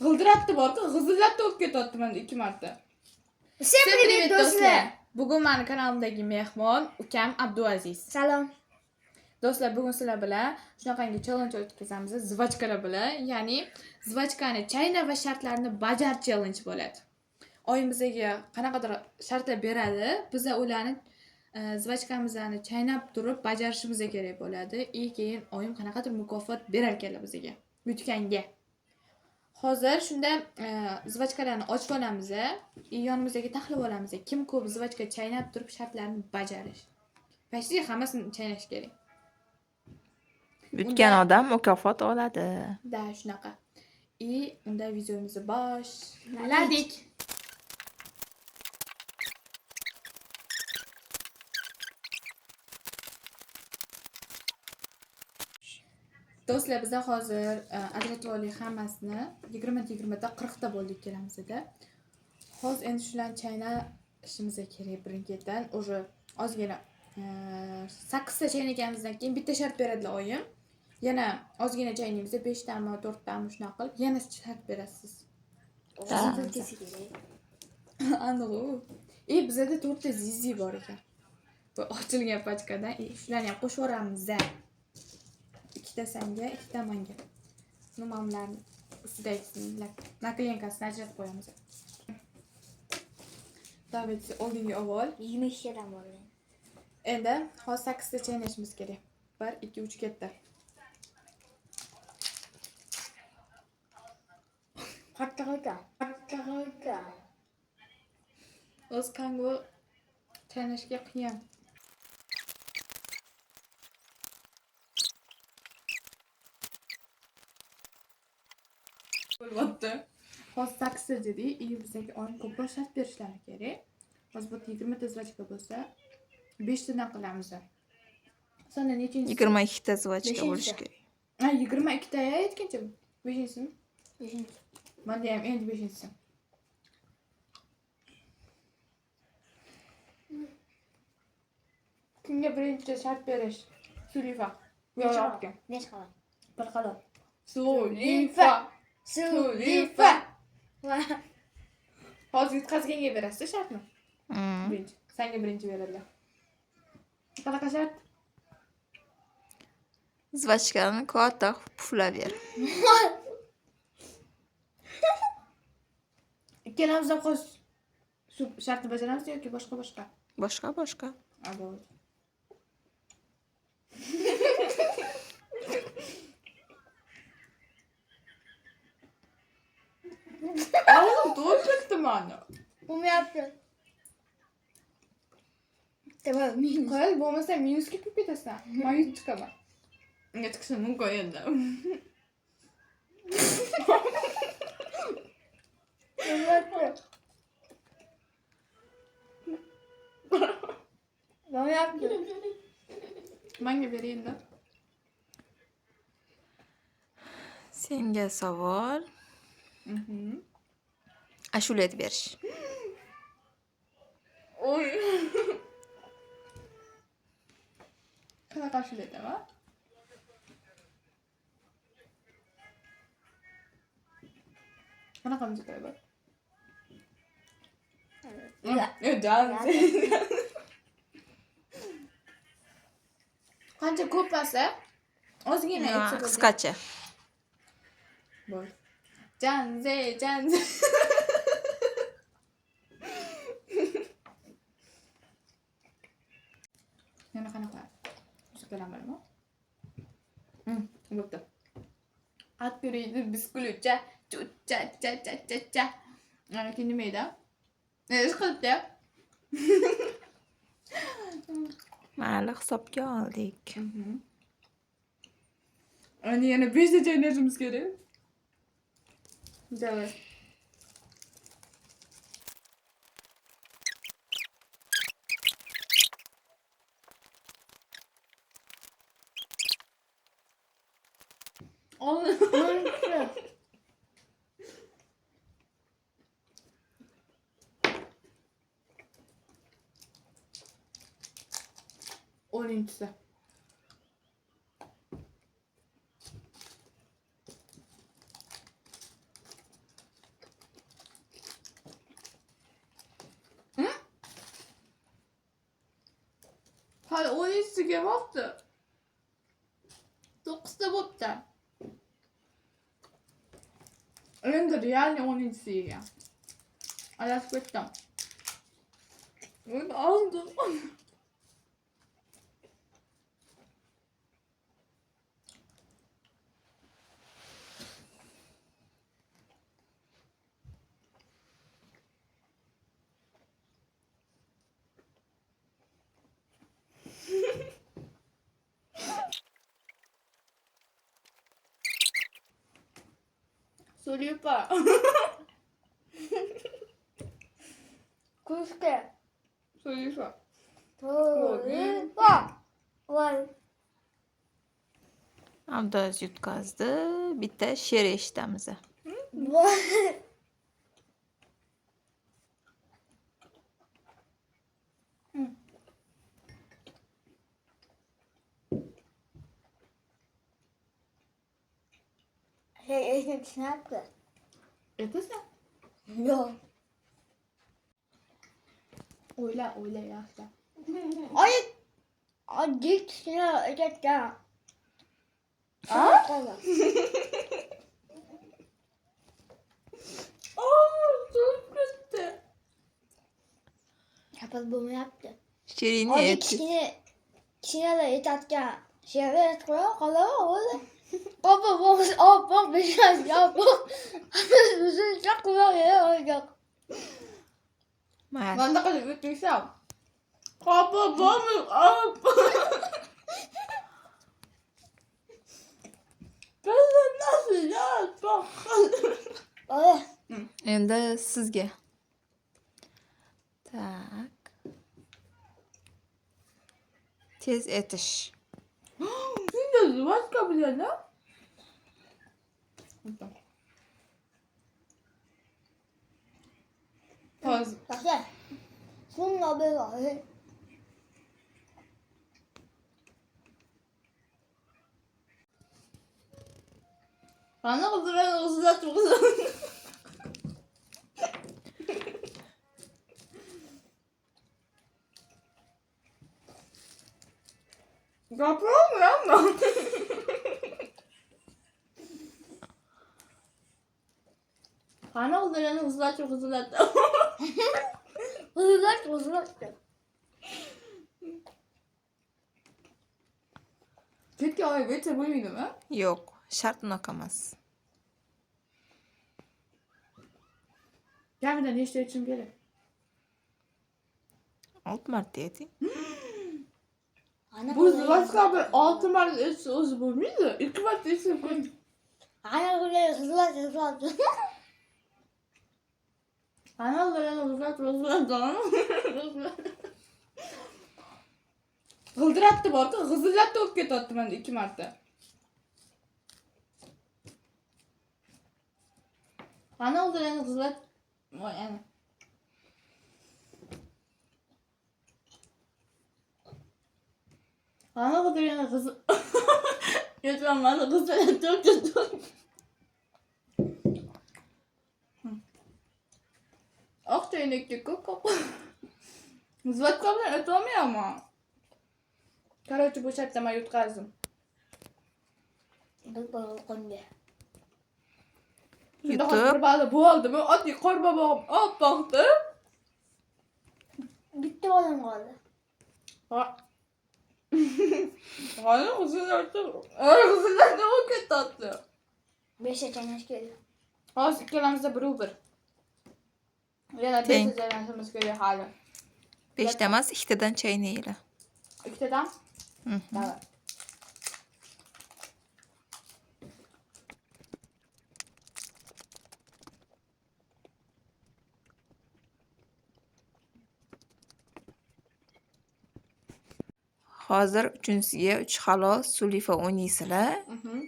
G'ildiratdi borku, g'izillatdi o'pib ketyapti menda 2 marta. Всем привет, do'stlar. Bugun meni kanalimdagi mehmon ukam Abduaziz. Salom. Do'stlar, bugun sizlar bilan shunaqangi challenge o'tkazamiz, zvachkalar bilan. Ya'ni zvachkani chayna va shartlarini bajar challenge bo'ladi. Oyim bizga qanaqadir shartlar beradi, biz ularni zvachkamizni chaynab turib bajarishimiz kerak bo'ladi. Keyin oyim qanaqadir mukofot berar ekanlar bizga. Yutganga. Hozir shunda zvachkalarni ochib olamiz, yonimizga taxlab olamiz. Kim ko'p zvachka chaynab turib shartlarni bajarish. Почти hammasini chaynash kerak. Yutgan odam mukofot oladi. Da, shunaqa. Unda videomizni boshladik. Do'stlar, biz hozir ajratib oldik hammasini. 20 ta 40 ta bo'ldik kelamizda. Hozir endi shularni chaynashimiz kerak birinchidan. Уже ozgina 8 ta chaynaganimizdan keyin bitta shart beradilar oyim. Yana ozgina chaynaymiz, 5 tami, 4 tami shunaqa qilib, yana shart berasiz. Aniq. Bizda 4 ta zizi bor ekan. Bu ochilgan pachkadan shularni ham qo'shib yuboramiz. Ikkita senga, ikkita menga. Numamlarni ustidagi naklyankasini ajratib qo'yamiz. David, oldinga avval 22 dan bor. Endi hozir 8 ta chaynashimiz kerak. 1 2 3 ketdi. Qatta. O'z kangu chaynashga qiyin. Bo'libdi. Hozir 8 ta dedik, bizga oyim ko'proq shart berishlari kerak. Hozir bu 20 ta zvachka bo'lsa, 5 tadan qilamiz. Sonda nechinchi? 22 ta zvachka bo'lishi kerak. 22 ta aytgancha. 5-simi? 5. Menda ham endi 5-si. Kimga birinchi shart berish? Sulifa. Yo'qmi? Nech qavat? Bir qavat. Sulifa. Hozir yutqazganga berasiz shartmi? Birinchi. Senga birinchi beradilar. Qanaqa shart? Zvachkani katta puflab ber. Ikkalamizdan qo'sh shu shartni bajaramiz yoki boshqa? Boshqa. Bo'ldi. Oğlum doğru çıktı bana. Bu mu yaptın? Tamam, minus. Hayır, bu mesela minus gibi bir desen. Mayıs çıkamam. Ne çıksın koyalım. Bu mu yaptın? Menga vereyim de. Senga savol. Ashula aytib berish. Oy. Qanaqa ashula aytaman? Qanaqa musiqa bor? Dans. Qancha ko'pasa, ozgina aytsa bo'ladi. Qisqacha. Bor. Canze. Yana qanaqa? Musiqalar bormi? Bo'pti. At püreydi, biskulucha, cha. Ana keyin nima edi? Ish qilibdi. Mayli, hisobga oldik. Ana yana 5 ta chaynashimiz kerak. Давай. O'ninchisi. Hali 13'siga bo'libdi. 9 ta bo'libdi. Endi realni 13'siga. Adashib ketdim. Ben aldım. Söyleyeyim pa. Kuşke. Söyleyeyim pa. Tulipa. Vay. Abduz yutkazdi. Bitta she'r eshitamiz. Vay. Eşek ne yaptı? Yapasın. Yok. Oyla oyla yaşla. Ay. Ay git şuna eşek ya. Aa? Tamam. Çok kötü. Yapaz bunu yaptı. She'rini Ay ayt. kişine de eşekya. Şeve etkiyor kalıyor öyle. Baba baba bir şey yap. Bizim çok güzel olacak. Mayli. Ben de kadar götürsem. Kapı bomba. Ben nasıl ya? Bak. Öyle. Endi sizga. Tak. Tez etish. Şimdi başka bir yana. Paz. Bakın. Bununla böyle. Bana kızdıran hızlı çok hızlı. Yapıyor mu yapma? Bana kızdıran hızlı çok hızlı. Uzak. Keşke ay geçe böyleydi mi? Yo'q, shart unaqa emas. Kamida nechta uchun kerak? 6 marta ayting. Bu başka bir 6 marta etse o'zi bo'lmaydi. 2 marta etse qo'y. Ana böyle hızlı. Ana kızdıran hızlı. G'ildirattı borku, g'izillatdi o'tib ketyapti menda 2 marta. Ana kızdıran hızlı. Voy ana. Ana kızdıran hızlı. Lütfen bana g'izillatdi o'tib ketyapti. Oq choynakka ko'p qop. Muzlatqa bilan o'tolmayman ama. Короче, bo'shatdim, yutqazdim. Bir balık kondu. Shunda Yutib. hozir bir bali bo'ldimi? Oddiy qorbobog'im oppoqdi. Bitti oğlum kaldı. Ha. Hali g'izillatdi. G'izillatdi o'tib ketyapti. 5 seçenek geliyor. Hozir ikkalamizda bir. Yana Teng. 5 seçenekimiz kerak hali. 5 ta emas, 2 tadan chaynaylar. Ikkitadan? Mhm. Davay. Hozir uchinchisiga 3 xalos Sulifa o'ynaysizlar. Mhm.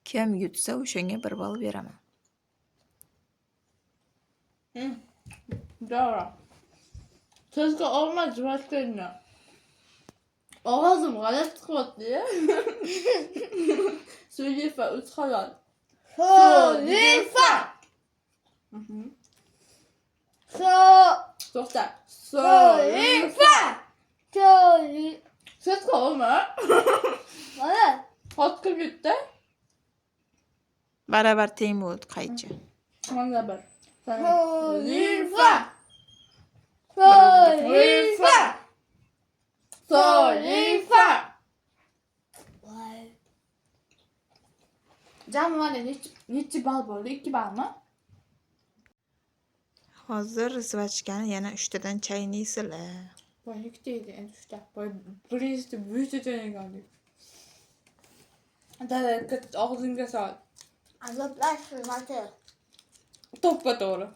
Kim yutsa o'shanga 1 ball beraman. Doğru. Keşke olmaz başka ne? Ağzım galet çıkmadı ya. Söyleyeyim 3 halal. Solifa. Toxta. Solifa. Solifa. Ses olma. Mana. Hot qilib yutdi. Barabar teng bo'ldi qaychi. Mana bir. Solifa. Solifa. Solifa. Voy. Jami mana nechi ball bo'ldi? 2 ballmi? Hozir zvachkani yana 3 tadan chaynaysizlar. Voy, ikkitaydi endi 3 ta. Voy, birinchisi buyta chaynagandek. Dada, og'zingga sol. Azoblash xizmati. To'ppa to'g'ri.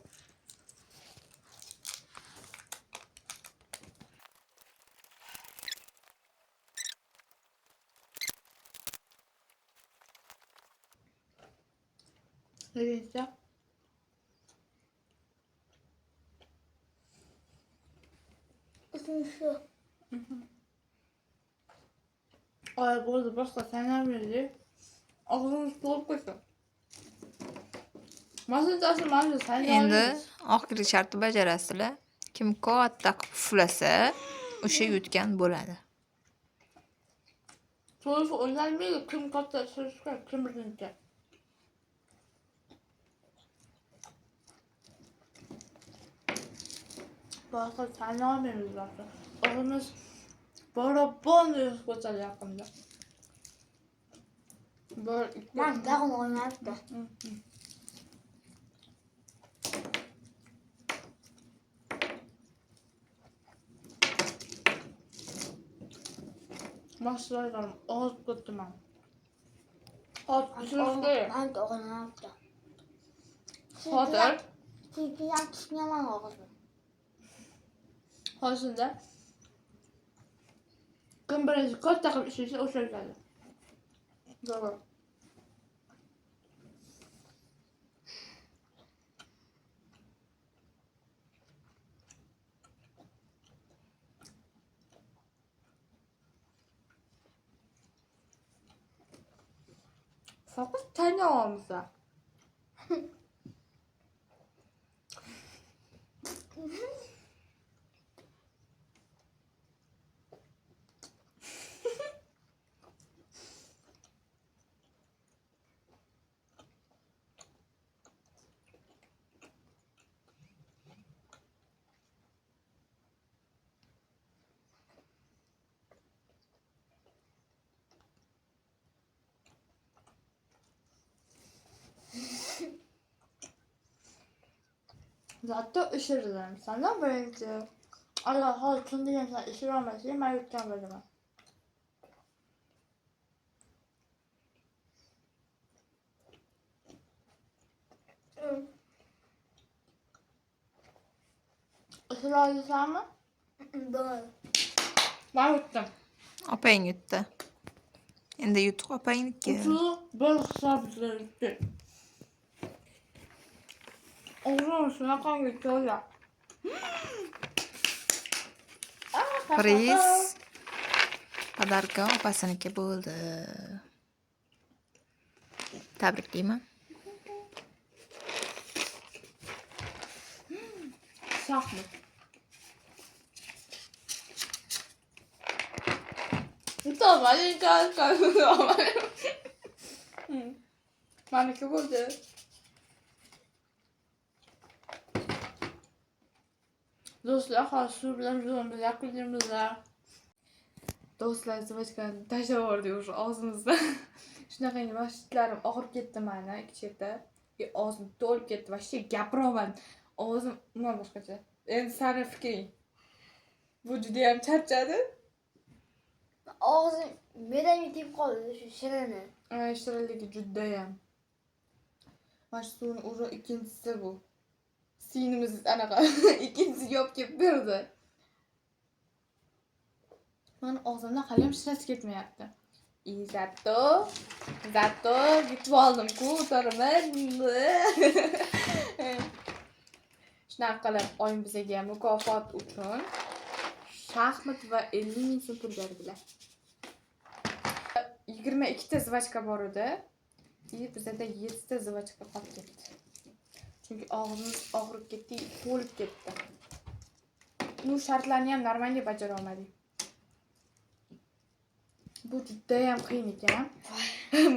Birinchisi. Üçüncüsü. Ay bo'ldi, boshqa sanamadi. Og'zimiz to'lib qo'ysin. Maslhatasi mana shu Endi oxirgi shartni bajarasizlar. Kim katta qilib puflasa, o'sha yutgan bo'ladi. To'liq o'ylanmaydi, kim katta surishga, kim birinchi. Boshqa sanolmaymiz boshqa. Og'zimiz barabon ko'rsatadi yaqinda. Bir, ikki. Ben dağın oynayıptı. Başlayalım. Ağız tutmam. Hot pişirdi. Ben de oynayıptı. Hazır. Çünkü yakışmayan oldu. Hazırda. Kim birinci kaç takım işirse o şey geldi. Doğru. Fakat tane olmuşsa. Zaten ışırırım. Sana böyle Allah halkın diye sen ışıramaz diye ben yutacağım böyle ben. Isırarsan mı? Doğru. Ben yuttum. Opang yutdi. Endi yutuq opangniki. Uçu böyle sabitler gitti. Oğlum şuna kan geçiyor ya. Priz Padarka opasiniki bo'ldi. Tabriklayman. Şahmat. Tamam, hadi kalk. Maniki buldu. Do'stlar, hozir shu bilan videomizni yakunlaymiz. Do'stlar, zvachkani tashlab yubordik o'sha og'zimizda. Shunaqangi masjidlarim og'rib ketdi meni ikki chetda. Og'zim to'lib ketdi. Vashcha gapiraman. Og'zim umuman boshqacha. Endi sani fikring. Bu juda ham charchadi. Ağzım birden yutib qoldi shu shirini. Shirinligi judayam. Mana shu suvni уже ikkinchisi bu. Sinimiz anaqa ikkinchisi yopib kelib berdi. Mani og'zimdan haliyam shirasi ketmayapti. Zato yutib oldim-ku, o'tiraman. Shunaqa qilib oyim bizga mukofot uchun shaxmat va 50 ming so'm pul berdilar. 22 ta zvachka bor edi. Bizda 7 ta zvachka qolib ketdi. Chunki og'zimiz og'rib ketdi, to'lib ketdi. Bu shartlarni ham normalga bajara olmadik. Bu juda ham qiyin ekan.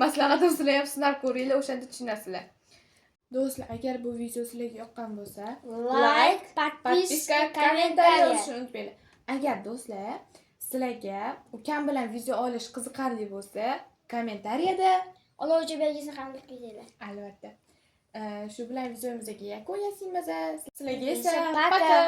Maslahatim sizlar ham sinab ko'ringlar, o'shanda tushunasizlar. Do'stlar, agar bu video sizlarga yoqqan bo'lsa, Like, подписка, подписка, kommentariy kommentariy. yozishni unutmanglar. Agar do'stlar sizlarga ukam bilan video olish qiziqarli bo'lsa, kommentariyada Olovchi belgisini ham kiringlar. albatta. Shu bilan videomizdagi yakun yakunlaymiz. Sizlarga esa Paka. paka.